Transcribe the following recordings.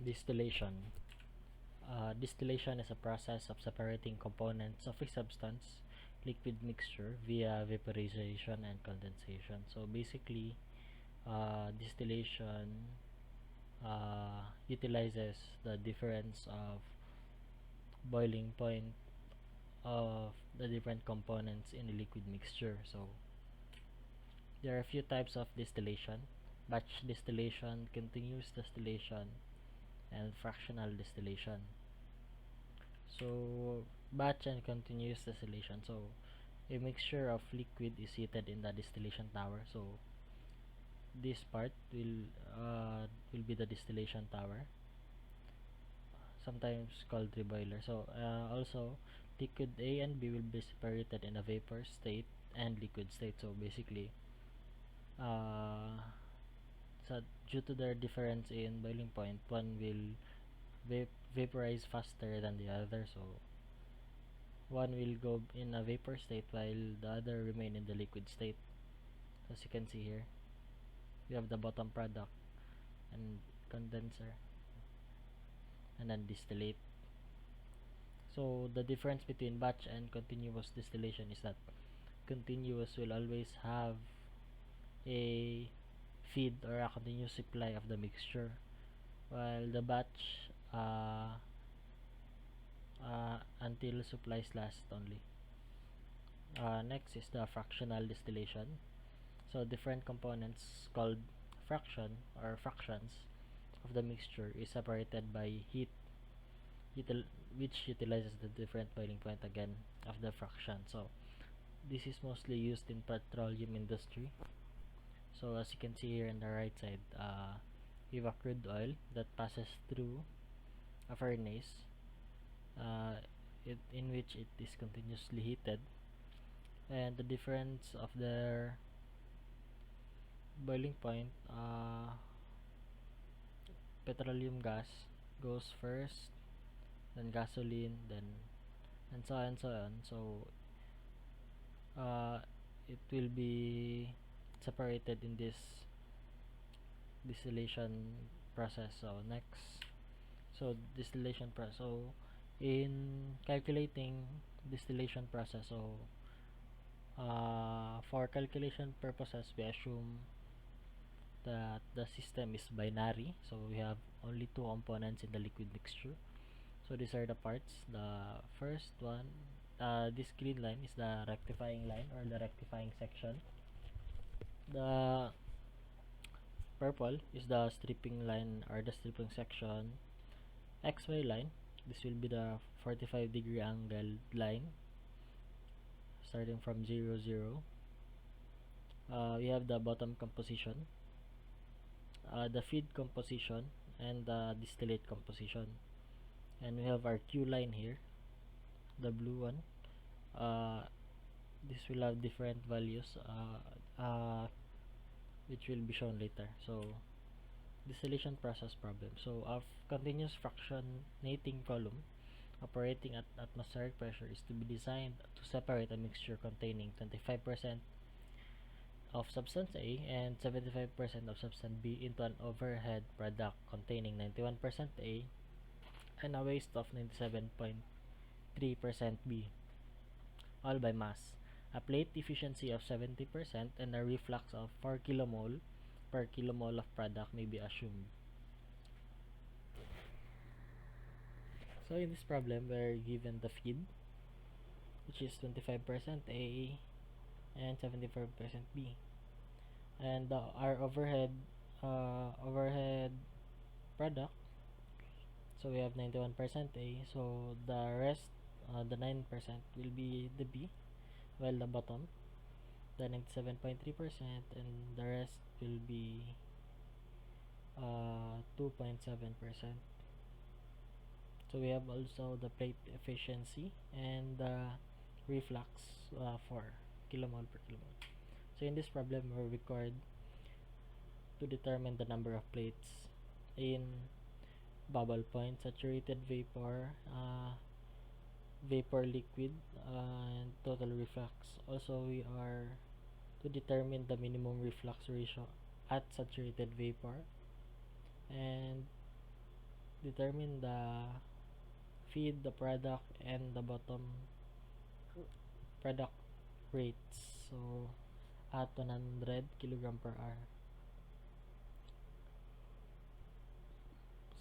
Distillation. Distillation is a process of separating components of a substance, liquid mixture, via vaporization and condensation. So basically, distillation utilizes the difference of boiling point of the different components in a liquid mixture. So there are a few types of distillation: batch distillation, continuous distillation, and fractional distillation. So batch and continuous distillation. So a mixture of liquid is heated in the distillation tower. So this part will be the distillation tower, sometimes called reboiler. So also liquid A and B will be separated in a vapor state and liquid state. So basically, uh, so due to their difference in boiling point, one will vaporize faster than the other. So one will go in a vapor state while the other remain in the liquid state. As you can see here, we have the bottom product and condenser and then distillate. So the difference between batch and continuous distillation is that continuous will always have a feed or a continuous supply of the mixture, while the batch until supplies last only. Next is the fractional distillation. So different components called fraction or fractions of the mixture is separated by heat, which utilizes the different boiling point again of the fraction. So this is mostly used in petroleum industry. So as you can see here on the right side, we have a crude oil that passes through a furnace in which it is continuously heated, and the difference of their boiling point, petroleum gas goes first, then gasoline, then and so on and so on. So it will be separated in this distillation process. So next, so distillation process. So in calculating distillation process, so for calculation purposes, we assume that the system is binary. So we have only two components in the liquid mixture. So these are the parts. The first one, this green line is the rectifying line or the rectifying section. The purple is the stripping line or the stripping section. XY line, this will be the 45-degree angle line starting from 0, 0. We have the bottom composition, the feed composition, and the distillate composition. And we have our Q line here, the blue one. This will have different values, which will be shown later. So distillation process problem. So a continuous fractionating column operating at atmospheric pressure is to be designed to separate a mixture containing 25% of substance A and 75% of substance B into an overhead product containing 91% A and a waste of 97.3% B, all by mass. A plate efficiency of 70% and a reflux of 4 kilomole per kilomole of product may be assumed. So in this problem, we're given the feed, which is 25% A and 75% B, and our overhead product. So we have 91% A. So the rest, the 9% will be the B, while the bottom, the 97.3%, and the rest will be 2.7%. So we have also the plate efficiency and the reflux for kilomole per kilomole. So in this problem, we're required to determine the number of plates in bubble point, saturated vapor, vapor liquid, and total reflux. Also, we are to determine the minimum reflux ratio at saturated vapor, and determine the feed, the product, and the bottom product rates. So at 100 kilogram per hour.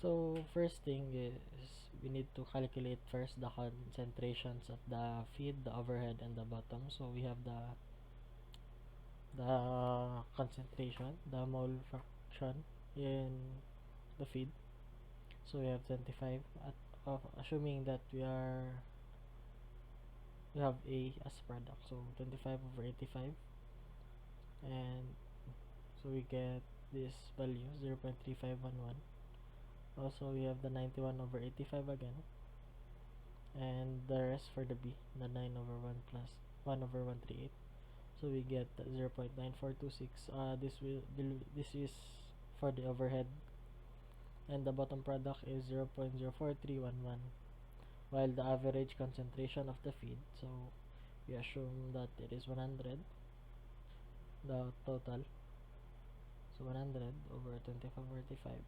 So first thing is we need to calculate first the concentrations at the feed, the overhead, and the bottom. So we have the concentration, the mole fraction in the feed. So we have 25 at of assuming that we have A as product. So 25 over 85, and so we get this value 0.3511. Also we have the 91 over 85 again, and the rest for the B, the 9 over 1 plus 1 over 138. So we get 0.9426. This is for the overhead, and the bottom product is 0.04311, while the average concentration of the feed, so we assume that it is 100, the total, so 100 over 25/45,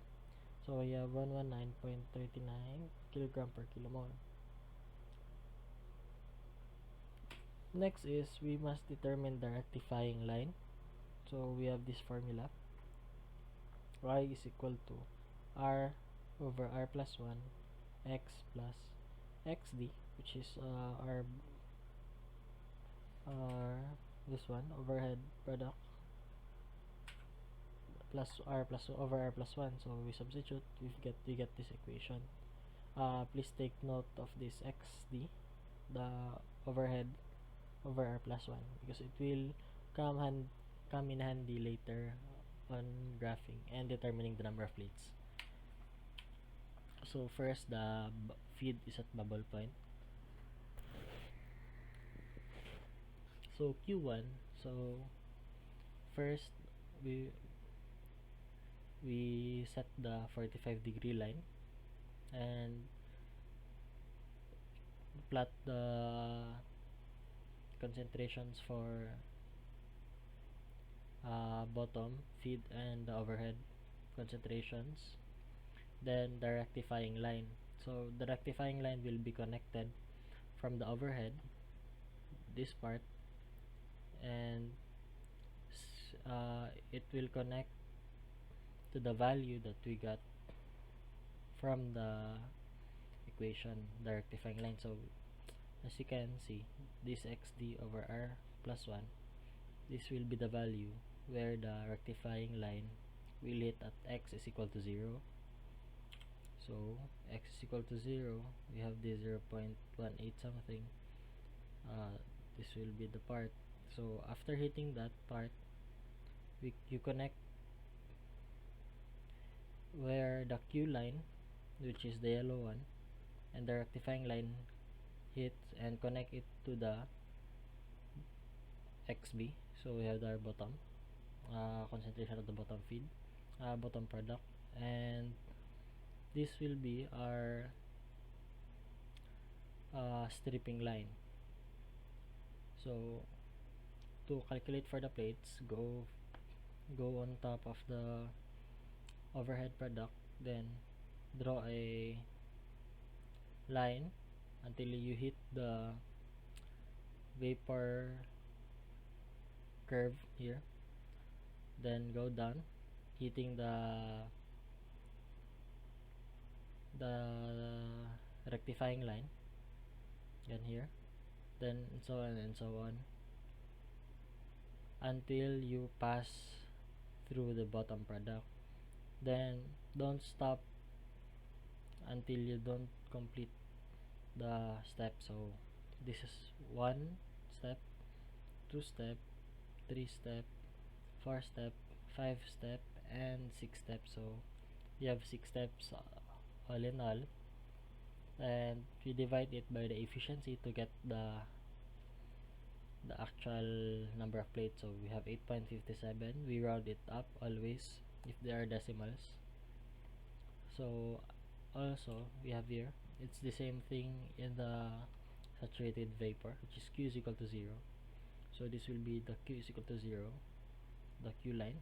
so we have 119.39 kilogram per kilomole. Next is we must determine the rectifying line. So we have this formula: y is equal to r over r plus 1 x plus xd, which is our this one, overhead product, plus r plus over r plus 1. So we substitute, we get this equation. Please take note of this xd, the overhead over r plus 1, because it will come in handy later on graphing and determining the number of plates. So first, the feed is at bubble point. So Q1, so first we set the 45-degree line and plot the concentrations for bottom, feed, and the overhead concentrations. Then the rectifying line. So the rectifying line will be connected from the overhead, this part, and it will connect to the value that we got from the equation, the rectifying line. So as you can see, this xd over r plus 1, this will be the value where the rectifying line will hit at x is equal to 0. So x is equal to 0, we have this 0.18 something. This will be the part. So after hitting that part, you connect where the Q line, which is the yellow one, and the rectifying line hits, and connect it to the XB. So we have our bottom concentration of the bottom feed, bottom product, and this will be our stripping line. So to calculate for the plates, go on top of the overhead product, then draw a line until you hit the vapor curve here, then go down, hitting the rectifying line again here, then and so on and so on until you pass through the bottom product. Then don't stop until you don't complete the step. So this is 1 step, 2 step, 3 step, 4 step, 5 step, and 6 steps. So you have 6 steps all in all, and we divide it by the efficiency to get the actual number of plates. So we have 8.57. We round it up always if there are decimals. So also we have here, it's the same thing in the saturated vapor, which is Q is equal to 0. So this will be the Q is equal to 0, the Q line,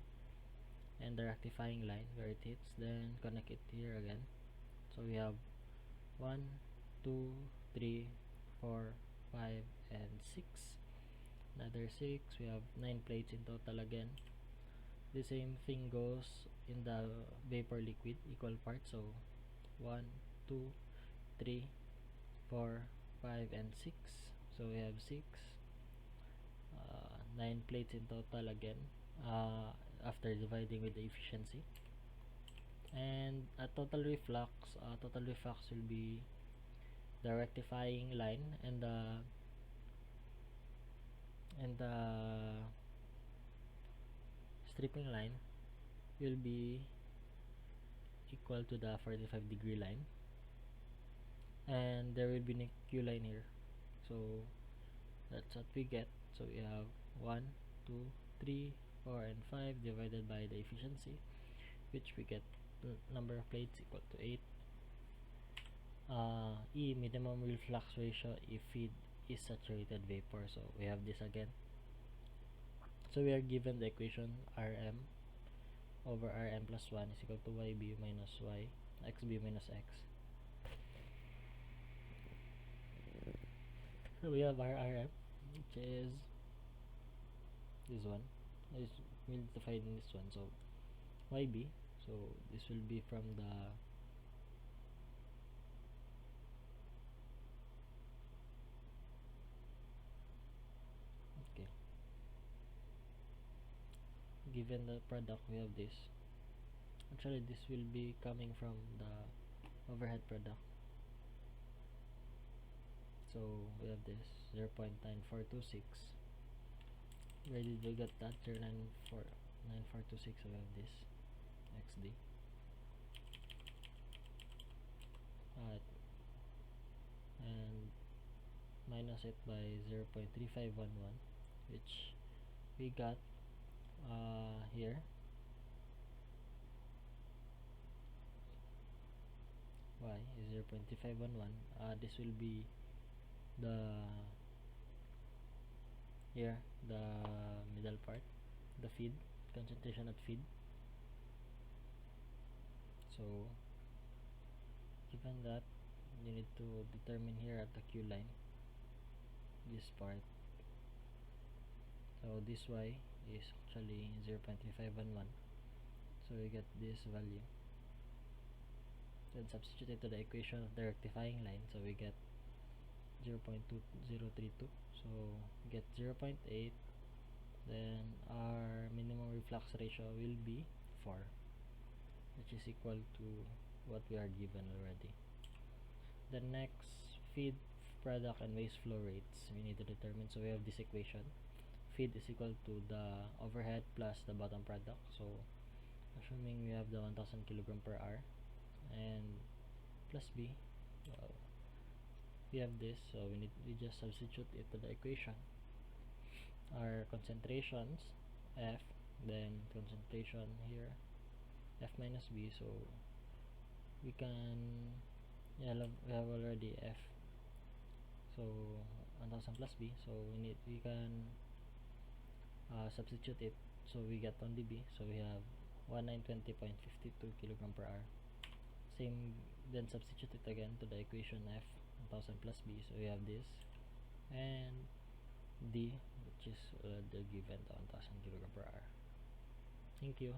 and the rectifying line where it hits, then connect it here again. So we have 1, 2, 3, 4, 5, and 6. Another 6. We have 9 plates in total again. The same thing goes in the vapor liquid, equal parts. So 1, 2, 3, 4, 5, and 6. So we have 6. 9 plates in total again, after dividing with the efficiency. And a total reflux will be the rectifying line, and the stripping line will be equal to the 45-degree line, and there will be a Q line here. So that's what we get. So we have 1, 2, 3, 4, and 5 divided by the efficiency, which we get the number of plates equal to 8. E, minimum reflux ratio if feed is saturated vapor. So we have this again. So we are given the equation Rm over Rm plus 1 is equal to Yb minus y, Xb minus x. So we have our Rm, which is this one. We'll define this one. So Yb, so this will be from the okay. Given the product, we have this. Actually, this will be coming from the overhead product. So we have this 0.9426. Where did we get that? 9426. So we have this XD. And minus it by 0.3511, which we got here. Y is 0.3511. This will be the here, the middle part, the feed concentration at feed. So given that, you need to determine here at the Q line this part. So this Y is actually 0.3511. So we get this value. Then substitute it to the equation of the rectifying line. So we get 0.2032. So we get 0.8. Then our minimum reflux ratio will be 4, which is equal to what we are given already. The next, feed, product, and waste flow rates we need to determine. So we have this equation. Feed is equal to the overhead plus the bottom product. So assuming we have the 1000 kg per hour, and plus B, we have this. So we just substitute it to the equation. Our concentrations, F, then concentration here, F minus B. So we can, we have already F, so 1000 plus B. So we can substitute it, so we get only B. So we have 1920.52 kg per hour. Same, then substitute it again to the equation F, 1000 plus B. So we have this, and D, which is the given, the 1000 kg per hour. Thank you.